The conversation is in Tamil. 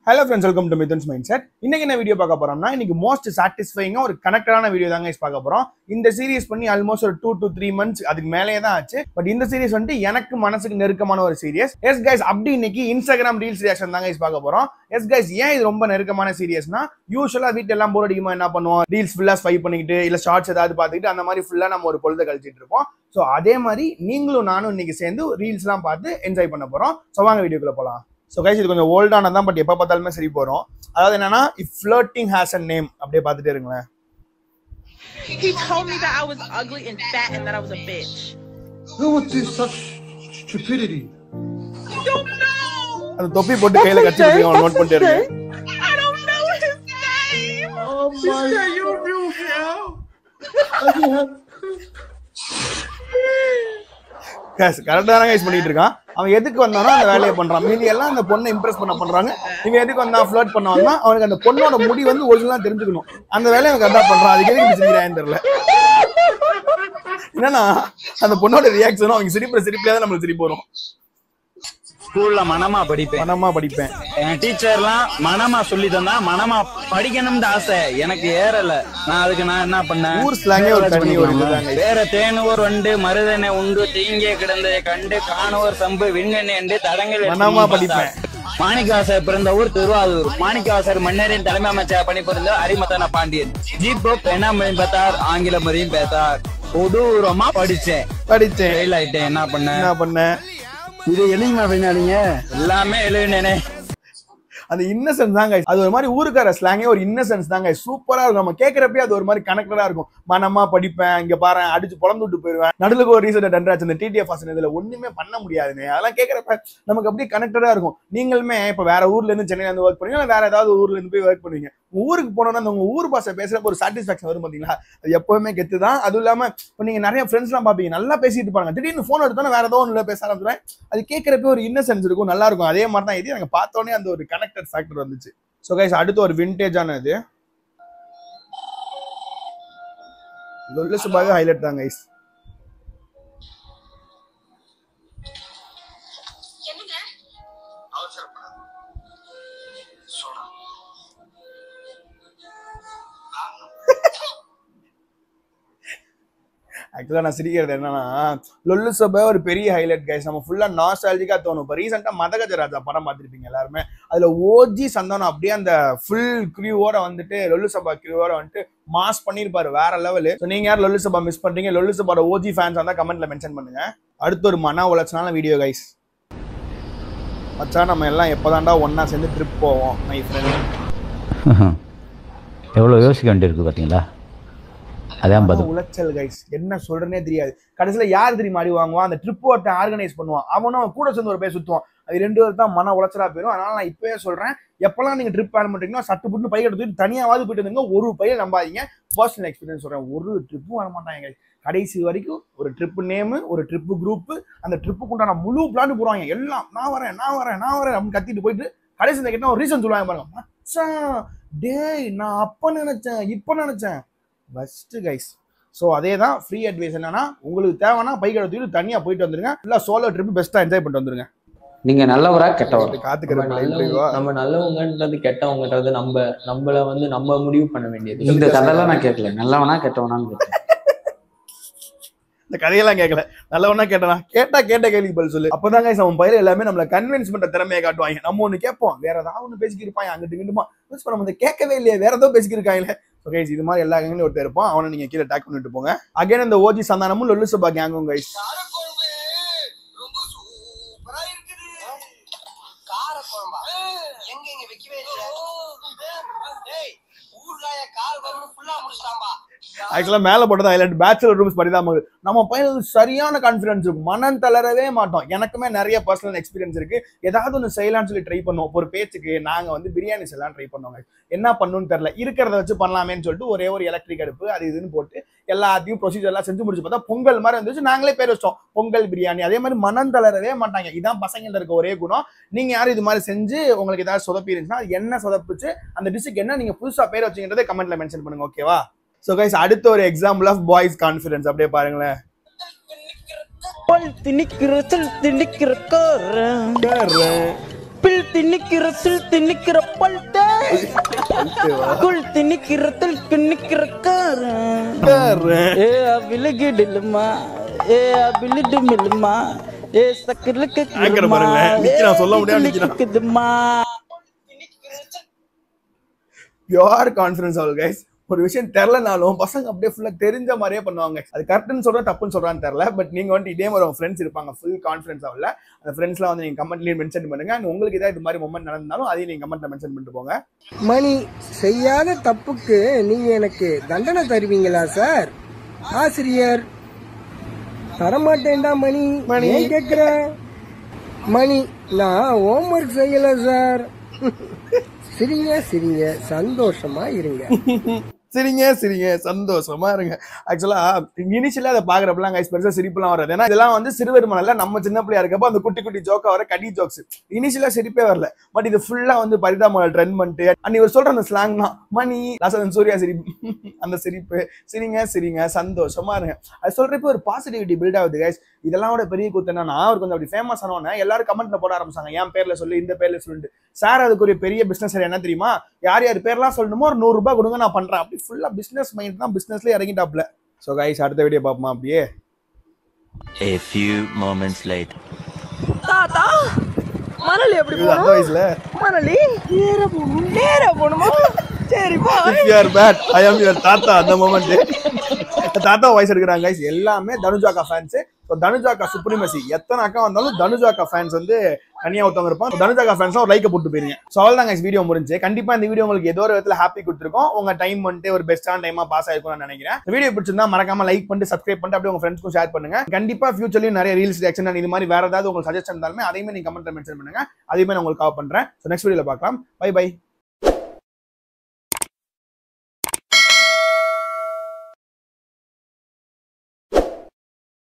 Hello friends, welcome to Mithun's Mindset. இன்னைக்கு என்ன வீடியோ பார்க்க போறோம்னா இன்னைக்கு மோஸ்ட் சாட்டிஸ்ஃபைங்கா ஒரு கனெக்டடான வீடியோ தாங்க பார்க்க போறோம். இந்த சீரிஸ் பண்ணி ஆல்மோஸ்ட் ஒரு 2 to 3 months அதுக்கு மேலேயே தான் ஆச்சு. பட் இந்த சீரிஸ் வந்து எனக்கு மனசுக்கு நெருக்கமான ஒரு சீரிஸ். எஸ் கைஸ், அப்படி இன்னைக்கு இன்ஸ்டாகிராம் ரீல்ஸ் ரியாக்ஷன் தாங்க பார்க்க போறோம். எஸ் கைஸ், ஏன் இது ரொம்ப நெருக்கமான சீரிஸ்னா யூசுவலா வீட்டுல எல்லாம் போர் அடிக்குமா என்ன பண்ணுவோம், ரீல்ஸ் ஃபுல்லா ஸ்வைப் பண்ணிக்கிட்டு இல்ல ஷார்ட்ஸ் ஏதாவது பார்த்துக்கிட்டு அந்த மாதிரி ஃபுல்லா நம்ம ஒரு பொழுது கழிச்சிட்டு இருப்போம். ஸோ அதே மாதிரி நீங்களும் நானும் இன்னைக்கு சேர்ந்து ரீல்ஸ் எல்லாம் பார்த்து என்ஜாய் பண்ண போறோம். ஸோ வாங்க வீடியோக்குள்ள போலாம். ஸோ கைஸ், இது கொஞ்சம் ஓல்டானதான், பட் எப்போ பார்த்தாலுமே சரி போகிறோம். அதாவது என்னன்னா, if flirting has a name அப்படியே பார்த்துட்டே இருங்களேன். He told me that I was ugly and fat and that I was a bitch. Who would do such stupidity? You don't know. அந்த தொப்பி போட்டு கையில கட்டி வச்சிருக்கீங்க, நோட் பண்ணிட்டே இருங்க. I don't know his name. Oh my God, you knew him. Guys, கரெக்டா தான் கைஸ் பண்ணிட்டு இருக்கான். அவன் எதுக்கு வந்தானோ அந்த வேலையை பண்றான். மீதி எல்லாம் அந்த பொண்ணை இம்ப்ரெஸ் பண்றாங்க. இவன் எதுக்கு வந்தா ஃப்ளர்ட் பண்ண வந்தா அவனுக்கு அந்த பொண்ணோட முடி வந்து ஒரிஜினலா தெரிஞ்சுக்கணும். அந்த வேலையை அவன் கரெக்டா பண்றான். அதுக்கு எதுக்கு சிரிக்கிறான்னு தெரியல. என்னன்னா அந்த பொண்ணோட ரியாக்ஷனும் அவங்க சிரிப்புலயே தான் நம்மளுக்கு சிரிப்பு வரும். ஸ்கூல்ல மனமா படிப்பேன். என் டீச்சர்லாம் மனமா சொல்லி தந்தா மனமா படிக்கணும்னு ஆசை எனக்கு ஏறல. அதுக்கு நான் என்ன பண்ணேன், ஊர் ஸ்லாங்கே ஒரு தனி ஒரு இதுதாங்க. வேற தேனுவர் வண்டு மருதனை உண்டு தீங்கே கிடந்ததை கண்டு காணுவர் சம்பு விண்ணெண்ணெய் என்று தடங்கள் மனமா படிப்பேன். மாணிக்கவாசர் பிறந்த ஊர் திருவாரூர். மாணிக்கவாசர் மன்னரின் தலைமை அமைச்சர் பணிபுரிந்த அரிமத்தன பாண்டியன். ஜீப் என்ன மொழியும் பார்த்தார், ஆங்கில மொழியும் பேத்தார். கொடூரமா படிச்சேன். ஃபெயில் ஆயிட்டேன். என்ன பண்ண இது எழுதிமா பின்னாடிங்க எல்லாமே எழுதினேனே. அந்த இன்னசென்ஸ் தாங்க, அது ஒரு மாதிரி ஊருக்கார ஸ்லாங்கே ஒரு இன்னசென்ஸ் தாங்க. சூப்பரா இருக்கும். நம்ம கேட்கறப்பே அது ஒரு மாதிரி கனெக்டடா இருக்கும். மனமா படிப்பேன், இங்க பாரு அடிச்சு பொழந்து விட்டு போயிருவேன். நடுலுக்கு ஒரு ரீசெண்ட் டென்ராச்சு இந்த டிடிஎஃப் இதுல ஒண்ணுமே பண்ண முடியாதுங்க. அதெல்லாம் கேட்கறப்ப நமக்கு அப்படியே கனெக்டடா இருக்கும். நீங்களுமே இப்ப வேற ஊர்ல இருந்து சென்னையில இருந்து ஒர்க் பண்ணுவீங்க, வேற ஏதாவது ஊர்ல இருந்து போய் ஒர்க் பண்ணுவீங்க. ஊருக்கு போனோம்னா அந்த உங்க ஊர் பாஷை பேசுறப்ப ஒரு சாட்டிஸ்பாக்சன் வரும் பாத்தீங்களா, அது எப்பவுமே கெத்து தான். அதுவும் இல்லாம இப்ப நீங்க நிறைய ஃப்ரெண்ட்ஸ் எல்லாம் பாப்பீங்க, நல்லா பேசிட்டு இருப்பாங்க. திடீர்னு போன் எடுத்தோன்னா வேற ஏதோ ஒண்ணு பேச ஆரம்பிச்சுவேன். அது கேட்கறப்ப ஒரு இன்னசென்ஸ் இருக்கும், நல்லா இருக்கும். அதே மாதிரி தான் இது எனக்கு பார்த்தோன்னே அந்த ஒரு கனெக்டட் ஃபேக்டர் வந்துச்சு. ஸோ கைஸ், அடுத்து ஒரு விண்டேஜான இது லொல்லு சுபாவே ஹைலைட் தான் கைஸ். ஆக்சுவலா நான் சிரிக்கிறது என்னன்னா, லொல்லு சபை ஒரு பெரிய ஹைலைட் கைஸ். நம்ம ஃபுல்லா நாஸ்டாலஜிக்கா தோணும். இப்போ ரீசெண்டா மதகஜராஜா படம் பார்த்துருப்பீங்க எல்லாருமே. அதுல ஓஜி சந்தானம் அப்படியே அந்த ஃபுல் கிரியூவோட வந்துட்டு லொல்லு சபா கிரியூவோட வந்துட்டு மாஸ் பண்ணிருப்பாரு, வேற லெவலு. ஸோ நீங்க யார் லொல்லு சபா மிஸ் பண்றீங்க, லொல்லு சபாவோட ஓஜி ஃபேன்ஸ் வந்தா கமெண்ட்ல மென்ஷன் பண்ணுங்க. அடுத்து ஒரு மன உளைச்சலான வீடியோ கைஸ். மச்சான், நம்ம எல்லாம் எப்போதான்டா ஒன்னா சேர்ந்து ட்ரிப் போவோம் மை ஃப்ரெண்ட். எவ்வளோ யோசிக்க வேண்டியிருக்கு பார்த்தீங்களா. அதான் உளைச்சல் கைஸ், என்ன சொல்றேன்னே தெரியாது. கடைசியில யார் தெரியுமா அடி வாங்குவான், அந்த ட்ரிப் ஒருத்தன் ஆர்கனைஸ் பண்ணுவான், அவனும் கூட சேர்ந்து ஒரு பேர் சுத்துவான். அது 2 பேர் தான் மன உளைச்சலா போயிடும். அதனால நான் இப்பவே சொல்றேன், எப்பெல்லாம் நீங்க ட்ரிப் பிளான் பண்றீங்கன்னா சட்டு புட்டு பைக் எடுத்துட்டு தனியாவது போயிட்டு இருந்தீங்க. ஒரு பையன் நம்பாதீங்க, பர்சனல் எக்ஸ்பீரியன்ஸ் சொல்றேன். ஒரு ட்ரிப்பும் வர மாட்டாங்க கடைசி வரைக்கும். ஒரு ட்ரிப் நேமு, ஒரு ட்ரிப் குரூப், அந்த ட்ரிப்புக்கு உண்டான முழு பிளான் போடுவாங்க. எல்லாம் நான் வரேன் அப்படின்னு கத்திட்டு போயிட்டு கடைசி கேட்டா ஒரு ரீசன் சொல்லுவாங்க பாருங்க. மச்சான் டேய், நான் அப்ப நினைச்சேன் இப்ப நினைச்சேன் பெஸ்ட் கைஸ். ஸோ அதே தான் ஃப்ரீ அட்வைஸ். என்னன்னா, உங்களுக்கு தேவைன்னா பைக் எடுத்துட்டு தனியா போயிட்டு வந்துருங்க. இல்லை சோலோ ட்ரிப் பெஸ்ட்டாக என்ஜாய் பண்ணிட்டு வந்துருங்க. நீங்க நல்லவரா கெட்டவரா, நம்ம நல்லவங்கன்றது கெட்டவங்கன்றது நம்மள வந்து நம்ம முடிவு பண்ண வேண்டியது. இந்த கதையெல்லாம் நான் கேட்கல, நல்லவனா கெட்டவனான்னு கேட்டேன். இந்த கதையெல்லாம் கேட்கல, நல்லவனா கேட்டனா கேட்ட கேள்விக்கு பதில் சொல்லு. அப்பதான் கைஸ் அவன் பயிர் எல்லாமே நம்மள கன்வின்ஸ் பண்ற திறமையை காட்டுவாங்க. நம்ம ஒண்ணு கேட்போம், வேற ஏதாவது ஒண்ணு பேசிக்கிட்டு இருப்பாங்க, அங்கிட்டு இங்கிட்டுமா நம்ம வந்து கேட்கவே இல்லையே, வேற ஏதோ பேசிக்கிட்டு இருக்காங்களே. கைஸ், இது மாதிரி எல்லா கேங்லையும் ஒருத்தர் இருப்பான், அவனை நீங்க கீழே டேக் பண்ணிட்டு போங்க. அகைன் இந்த ஓஜி சந்தானமும் லொல்லு சபா கேங்கும் கைஸ். ஆக்சுவலா மேல போட்டது ஹைலைட். பேச்சுலர் ரூம்ஸ் பரிதாம நம்ம பையன் சரியான கான்ஃபிடன்ஸ் இருக்கும், மனம் தளரவே மாட்டோம். எனக்குமே நிறைய பர்சனல் எக்ஸ்பீரியன்ஸ் இருக்கு. ஏதாவது ஒன்று செய்யலாம்னு சொல்லி ட்ரை பண்ணுவோம். ஒரு பேச்சுக்கு நாங்க வந்து பிரியாணி செய்யலாம் ட்ரை பண்ணுவாங்க. என்ன பண்ணணும்னு தெரியல, இருக்கிறத வச்சு பண்ணலாமேன்னு சொல்லிட்டு ஒரே ஒரு எலக்ட்ரிக் அடுப்பு அது இதுன்னு போட்டு எல்லாத்தையும் ப்ரொசீஜர் எல்லாம் செஞ்சு முடிச்சு பார்த்தா பொங்கல் மாதிரி வந்துச்சு. நாங்களே பேர் வச்சோம் பொங்கல் பிரியாணி. அதே மாதிரி மனம் தளரவே மாட்டாங்க. இதான் பசங்கள்ட்ட இருக்க ஒரே குணம். நீங்க யாரும் இது மாதிரி செஞ்சு உங்களுக்கு ஏதாவது சொதப்பி இருந்துச்சுன்னா அது என்ன சொதப்புச்சு, அந்த டிஷ்ஷுக்கு என்ன நீங்க புதுசா பேர் வச்சுக்கிறதே கமெண்ட்ல மென்ஷன் பண்ணுங்க, ஓகேவா? சோ கைஸ், அடுத்த ஒரு எக்ஸாம்பிள் ஆஃப் பாய்ஸ் கான்ஃபிடன்ஸ் அப்படியே பாருங்களேன். பில் திணிக்கிற சில் திணிக்கிற பல்ட்ட குள் திணிக்கிற தில் திணிக்கிற ஏ விலகிடுமா ஏ விழுடு மில்லுமா ஏ சக்கருக்கு சொல்ல முடியாதுமா பியூர் கான்ஃபிடன்ஸ் ஆல் கைஸ். ஒரு விஷயம் தெரியலனாலும் பசங்க அப்படியே ஃபுல்லா தெரிஞ்ச மாதிரியே பண்ணுவாங்க. அது கரெக்ட்னு சொல்றேன் தப்புன்னு சொல்றான்னு தெரியல. பட் நீங்க வந்து இதே மாதிரி உங்க ஃப்ரெண்ட்ஸ் இருப்பாங்க ஃபுல் கான்ஃபிடன்ஸ் ஆகல. அந்த ஃப்ரெண்ட்ஸ்லாம் வந்து நீங்க கமெண்ட்லயே மென்ஷன் பண்ணுங்க. உங்களுக்கு ஏதாவது இது மாதிரி மொமெண்ட் நடந்தாலும் அதையும் நீங்க கமெண்ட்ல மென்ஷன் பண்ணிட்டு போங்க. மணி செய்யாத தப்புக்கு நீங்க எனக்கு தண்டனை தருவீங்களா சார்? ஆசிரியர் தரமாட்டேன்டா மணி. மணி கேக்குறேன் மணி, நான் ஹோம்ஒர்க் செய்யல சார். சிரிங்க சிரிங்க சந்தோஷமா இருங்க. சிரிங்க சிரிங்க சந்தோஷமா இருங்க. ஆக்சுவலா இனிஷியலா அதை பாக்குறப்பெல்லாம் கைஸ் பெருசா சிரிப்புலாம் வராது. ஏன்னா இதெல்லாம் வந்து சிறுவர் மனல்ல நம்ம சின்ன பிள்ளையா இருக்கப்போ அந்த குட்டி குட்டி ஜோக்கா வர கடி ஜோக்ஸ் இனிஷியலா சிரிப்பே வரல. பட் இது ஃபுல்லா வந்து பரிதாப ட்ரெண்ட் பண்ணிட்டு அண்ட் இவர் சொல்ற அந்த ஸ்லாங் தான் மணி லாசன் சூர்யா சிரிப்பு அந்த சிரிப்பு சிரிங்க சிரிங்க சந்தோஷமா இருங்க. அது சொல்றப்ப ஒரு பாசிட்டிவிட்டி பில்ட் ஆகுது கைஸ். இதெல்லாம் பெரிய கூத்து என்னன்னா அவர் கொஞ்சம் அப்படி ஃபேமஸ் ஆனோன்னு எல்லாரும் கமெண்ட்ல போட ஆரம்பிச்சாங்க. என் பேர்ல சொல்லு இந்த பேர்ல சொல்லிட்டு. சார் அதுக்குரிய பெரிய பிசினஸ் என்ன தெரியுமா? யார் யார் பேர்லாம் சொல்லணுமோ ஒரு 100 ரூபாய் கொடுங்க நான் பண்றேன். அப்படி ஃபுல்லா பிசினஸ் மைண்ட் தான் பிசினஸ்ல இறங்கிட்டாப்ல. சோ கைஸ் அடுத்த வீடியோ பாப்போமா அப்படியே. A few moments later. தாத்தா மணலி எப்படி போறோம்? அந்த வயசுல மணலி நேரா போணுமா? சரி பா. If you are bad, I am your தாத்தா. அந்த மொமெண்ட் தாத்தா வாய்ஸ் எடுக்கிறாங்க கைஸ். எல்லாமே தனுஜாக்கா ஃபேன்ஸ். ஸோ தனுஜாக்கா சுப்ரீமசி எத்தனை அக்கா வந்தாலும் தனுஜாக்கா ஃபேன்ஸ் வந்து தனியா ஒருத்தவங்க இருப்பாங்க. தனுஜாக்கா ஃபேன்ஸ் ஒரு லைக்கை போட்டு போயிருங்க. ஸோ அவ்வளோதான் கைஸ் வீடியோ முடிஞ்சு. கண்டிப்பா இந்த வீடியோ உங்களுக்கு ஏதோ ஒரு விதத்துல ஹாப்பி கொடுத்துருக்கோம். உங்க டைம் வந்துட்டு ஒரு பெஸ்டான டைமா பாஸ் ஆயிருக்கும்னு நான் நினைக்கிறேன். வீடியோ பிடிச்சிருந்தா மறக்காம லைக் பண்ணிட்டு சப்ஸ்கிரைப் பண்ணிட்டு அப்படியே உங்க ஃப்ரெண்ட்ஸ்க்கும் ஷேர் பண்ணுங்க. கண்டிப்பா ஃபியூச்சர்லயும் நிறைய ரீல்ஸ் ரியாக்ஷன் இது மாதிரி வேற ஏதாவது உங்களுக்கு சஜஷன் இருந்தாலுமே அதையுமே நீங்க கமெண்ட்ல மென்ஷன் பண்ணுங்க. அதையுமே நான் உங்களுக்கு கவர் பண்றேன். ஸோ நெக்ஸ்ட் வீடியோல பார்க்கலாம். Bye by.